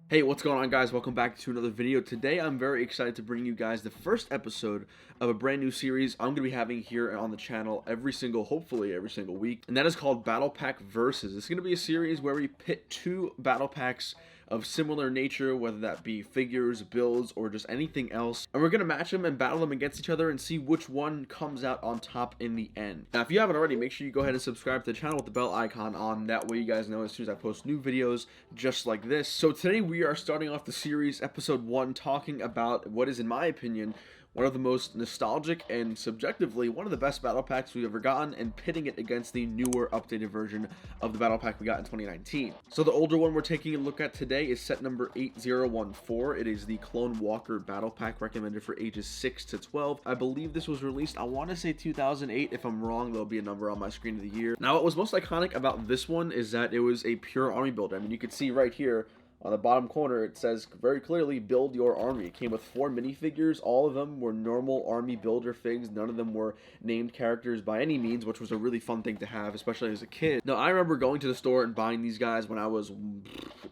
Hey, what's going on, guys? Welcome back to another video. Today I'm very excited to bring you guys the first episode of a brand new series I'm going to be having here on the channel hopefully every single week, and that is called Battle Pack Versus. It's going to be a series where we pit two battle packs of similar nature, whether that be figures, builds, or just anything else, and we're going to match them and battle them against each other and see which one comes out on top in the end. Now, if you haven't already, make sure you go ahead and subscribe to the channel with the bell icon on. That way you guys know as soon as I post new videos just like this. So today we are starting off the series, episode 1, talking about what is, in my opinion, one of the most nostalgic and subjectively one of the best battle packs we've ever gotten, and pitting it against the newer updated version of the battle pack we got in 2019. So the older one we're taking a look at today is set number 8014. It is the Clone Walker battle pack, recommended for ages 6 to 12. I believe this was released, I want to say 2008. If I'm wrong, there'll be a number on my screen of the year. Now, what was most iconic about this one is that it was a pure army builder. I mean, you can see right here on the bottom corner, it says very clearly, build your army. It came with 4 minifigures. All of them were normal army builder figs. None of them were named characters by any means, which was a really fun thing to have, especially as a kid. Now, I remember going to the store and buying these guys when I was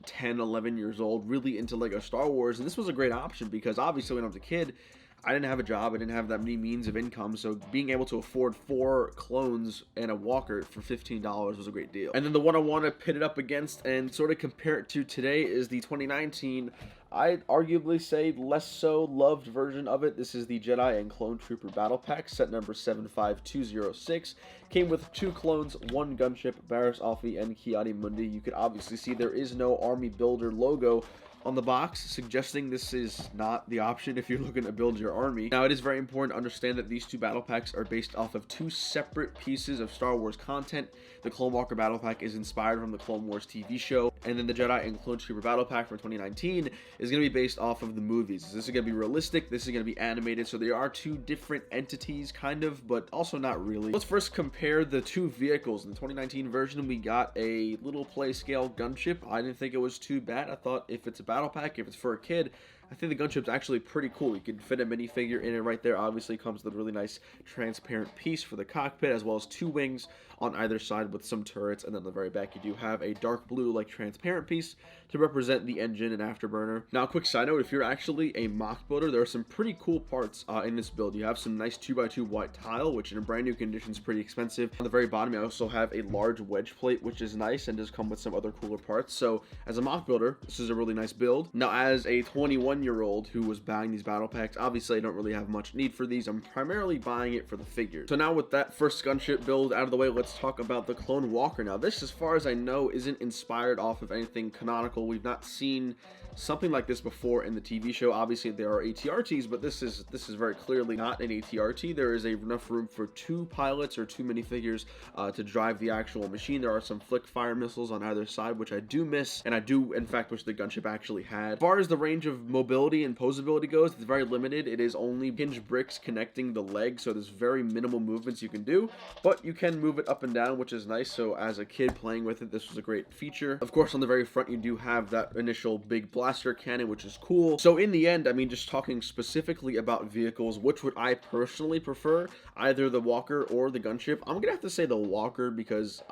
10, 11 years old, really into Lego Star Wars, and this was a great option because obviously when I was a kid, I didn't have a job, I didn't have that many means of income, so being able to afford 4 clones and a walker for $15 was a great deal. And then the one I want to pit it up against and sort of compare it to today is the 2019, I'd arguably say less so loved version of it. This is the Jedi and Clone Trooper Battle Pack, set number 75206. Came with 2 clones, 1 gunship, Barriss Offee and Ki-Adi-Mundi. You can obviously see there is no Army Builder logo on the box, suggesting this is not the option if you're looking to build your army. Now, it is very important to understand that these 2 battle packs are based off of 2 separate pieces of Star Wars content. The Clone Walker battle pack is inspired from the Clone Wars TV show, and then the Jedi and Clone Trooper battle pack from 2019 is going to be based off of the movies. This is going to be realistic, this is going to be animated, so there are 2 different entities, kind of, but also not really. Let's first compare the 2 vehicles. In the 2019 version, we got a little play scale gunship. I didn't think it was too bad. I thought if it's a battle pack, if it's for a kid, I think the gunship's actually pretty cool. You can fit a minifigure in it right there. Obviously comes with a really nice transparent piece for the cockpit, as well as 2 wings on either side with some turrets, and then on the very back you do have a dark blue like transparent piece to represent the engine and afterburner. Now, a quick side note, if you're actually a mock builder, there are some pretty cool parts in this build. You have some nice 2x2 white tile, which in a brand new condition is pretty expensive. On the very bottom you also have a large wedge plate, which is nice and does come with some other cooler parts. So as a mock builder, this is a really nice build. Now, as a 21-year-old who was buying these battle packs, obviously I don't really have much need for these. I'm primarily buying it for the figures. So now with that first gunship build out of the way, let's talk about the Clone Walker. Now, this, as far as I know, isn't inspired off of anything canonical. We've not seen something like this before in the TV show. Obviously there are ATRTs, but this is very clearly not an ATRT. There is enough room for 2 pilots or 2 minifigures to drive the actual machine. There are some flick fire missiles on either side, which I do miss, and I do in fact wish the gunship actually had. As far as the range of mobility and posability goes, it's very limited. It is only hinge bricks connecting the legs, so there's very minimal movements you can do, but you can move it up and down, which is nice. So as a kid playing with it, this was a great feature. Of course, on the very front you do have that initial big blaster cannon, which is cool. So in the end, I mean, just talking specifically about vehicles, which would I personally prefer, either the Walker or the gunship? I'm gonna have to say the Walker, because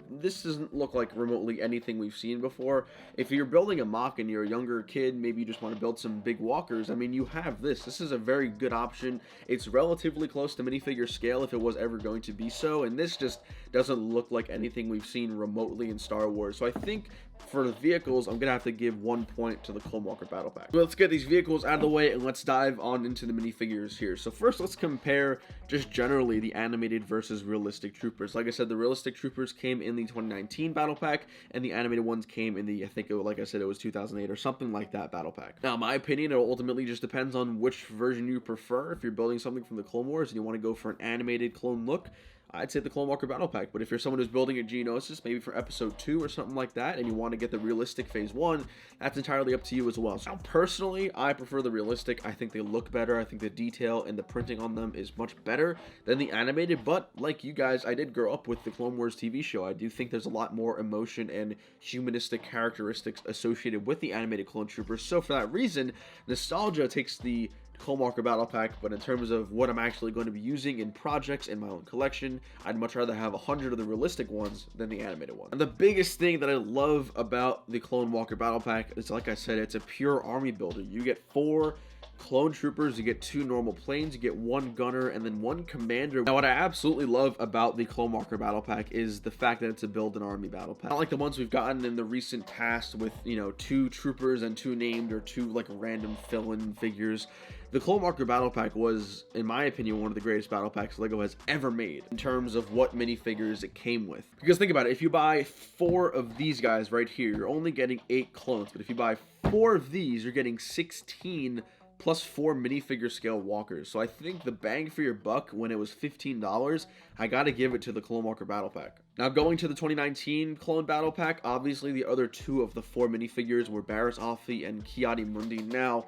this doesn't look like remotely anything we've seen before. If you're building a mock and you're a younger kid, maybe you just want to build some big walkers, I mean, you have this. This is a very good option. It's relatively close to minifigure scale if it was ever going to be so, and this just doesn't look like anything we've seen remotely in Star Wars. So I think for the vehicles, I'm gonna have to give 1 point to the Clone Walker battle pack. So let's get these vehicles out of the way and let's dive on into the minifigures here. So first, let's compare just generally the animated versus realistic troopers. Like I said, the realistic troopers came in the 2019 battle pack, and the animated ones came in the, I think, like I said, it was 2008 or something like that battle pack. Now, in my opinion, it ultimately just depends on which version you prefer. If you're building something from the Clone Wars and you want to go for an animated clone look, I'd say the Clone Walker Battle Pack. But if you're someone who's building a Geonosis, maybe for episode 2 or something like that, and you want to get the realistic phase 1, that's entirely up to you as well. So now, personally, I prefer the realistic. I think they look better. I think the detail and the printing on them is much better than the animated. But like you guys, I did grow up with the Clone Wars TV show. I do think there's a lot more emotion and humanistic characteristics associated with the animated Clone Troopers. So for that reason, nostalgia takes the Clone Walker Battle Pack, but in terms of what I'm actually going to be using in projects in my own collection, I'd much rather have 100 of the realistic ones than the animated one. And the biggest thing that I love about the Clone Walker Battle Pack is, like I said, it's a pure army builder. You get 4 clone troopers, you get 2 normal planes, you get 1 gunner, and then 1 commander. Now, what I absolutely love about the Clone Walker Battle Pack is the fact that it's a build an army battle pack. Not like the ones we've gotten in the recent past with, you know, 2 troopers and 2 named, or 2 like random fill-in figures. The Clone Walker Battle Pack was, in my opinion, one of the greatest battle packs LEGO has ever made in terms of what minifigures it came with. Because think about it, if you buy 4 of these guys right here, you're only getting 8 clones, but if you buy 4 of these, you're getting 16 plus 4 minifigure scale walkers. So I think the bang for your buck when it was $15, I gotta give it to the Clone Walker Battle Pack. Now, going to the 2019 Clone Battle Pack, obviously the other 2 of the 4 minifigures were Barriss Offee and Ki-Adi-Mundi. Now,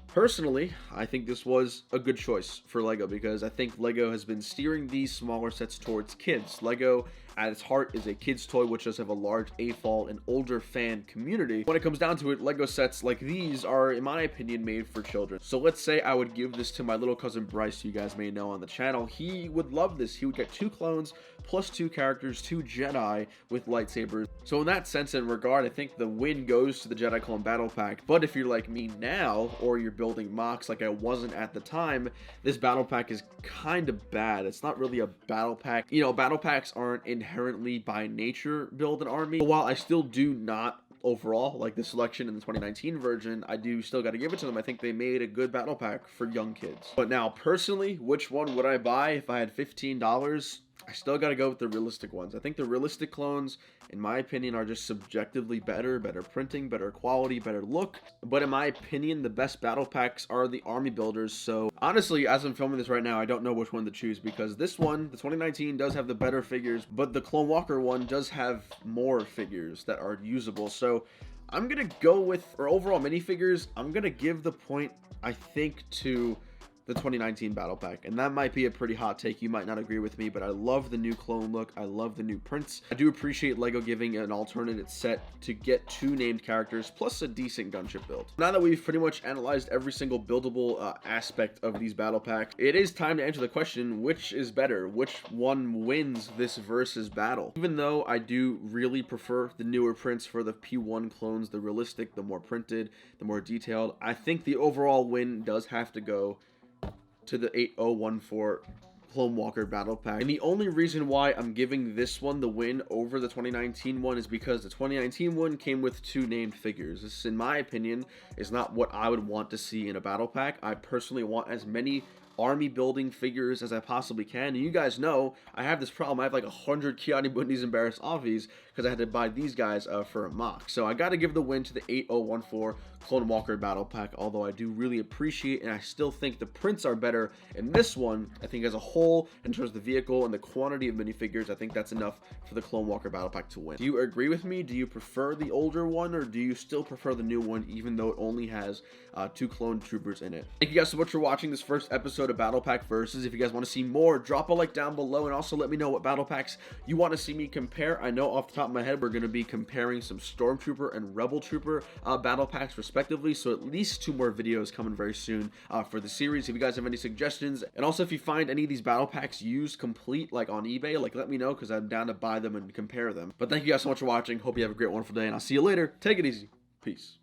personally, I think this was a good choice for LEGO because I think LEGO has been steering these smaller sets towards kids. LEGO, at its heart, is a kid's toy which does have a large AFOL and older fan community. When it comes down to it, LEGO sets like these are, in my opinion, made for children. So let's say I would give this to my little cousin Bryce, who you guys may know on the channel. He would love this. He would get 2 clones plus 2 characters, 2 Jedi with lightsabers. So in that sense and regard, I think the win goes to the Jedi Clone Battle Pack. But if you're like me now, or you're building mocks like I wasn't at the time, this battle pack is kind of bad. It's not really a battle pack. You know, battle packs aren't inherently by nature build an army. But while I still do not overall like the selection in the 2019 version, I do still got to give it to them. I think they made a good battle pack for young kids. But now, personally, which one would I buy if I had $15? I still got to go with the realistic ones. I think the realistic clones, in my opinion, are just subjectively better printing, better quality, better look. But in my opinion, the best battle packs are the army builders. So honestly, as I'm filming this right now, I don't know which one to choose because this one, the 2019, does have the better figures, but the Clone Walker one does have more figures that are usable. So I'm going to go with, for overall minifigures, I'm going to give the point, I think, to the 2019 battle pack, and that might be a pretty hot take. You might not agree with me, but I love the new clone look. I love the new prints. I do appreciate LEGO giving an alternate set to get 2 named characters plus a decent gunship build. Now that we've pretty much analyzed every single buildable aspect of these battle packs, it is time to answer the question, which is better? Which one wins this versus battle? Even though I do really prefer the newer prints for the P1 clones, the realistic, the more printed, the more detailed, I think the overall win does have to go to the 8014 Clone Walker Battle Pack. And the only reason why I'm giving this one the win over the 2019 one is because the 2019 one came with 2 named figures. This, in my opinion, is not what I would want to see in a battle pack. I personally want as many army building figures as I possibly can. And you guys know I have this problem. I have like 100 Ki-Adi-Mundis and Barriss Offees because I had to buy these guys for a mock. So I got to give the win to the 8014 Clone Walker Battle Pack, although I do really appreciate and I still think the prints are better in this one. I think as a whole, in terms of the vehicle and the quantity of minifigures, I think that's enough for the Clone Walker Battle Pack to win. Do you agree with me? Do you prefer the older one, or do you still prefer the new one even though it only has 2 clone troopers in it? Thank you guys so much for watching this first episode of Battle Pack Versus. If you guys want to see more, drop a like down below, and also let me know what battle packs you want to see me compare. I know off the top of my head we're going to be comparing some Stormtrooper and Rebel Trooper battle packs respectively, so at least 2 more videos coming very soon for the series. If you guys have any suggestions, and also if you find any of these battle packs used complete like on eBay, like let me know because I'm down to buy them and compare them. But thank you guys so much for watching. Hope you have a great wonderful day, and I'll see you later. Take it easy. Peace.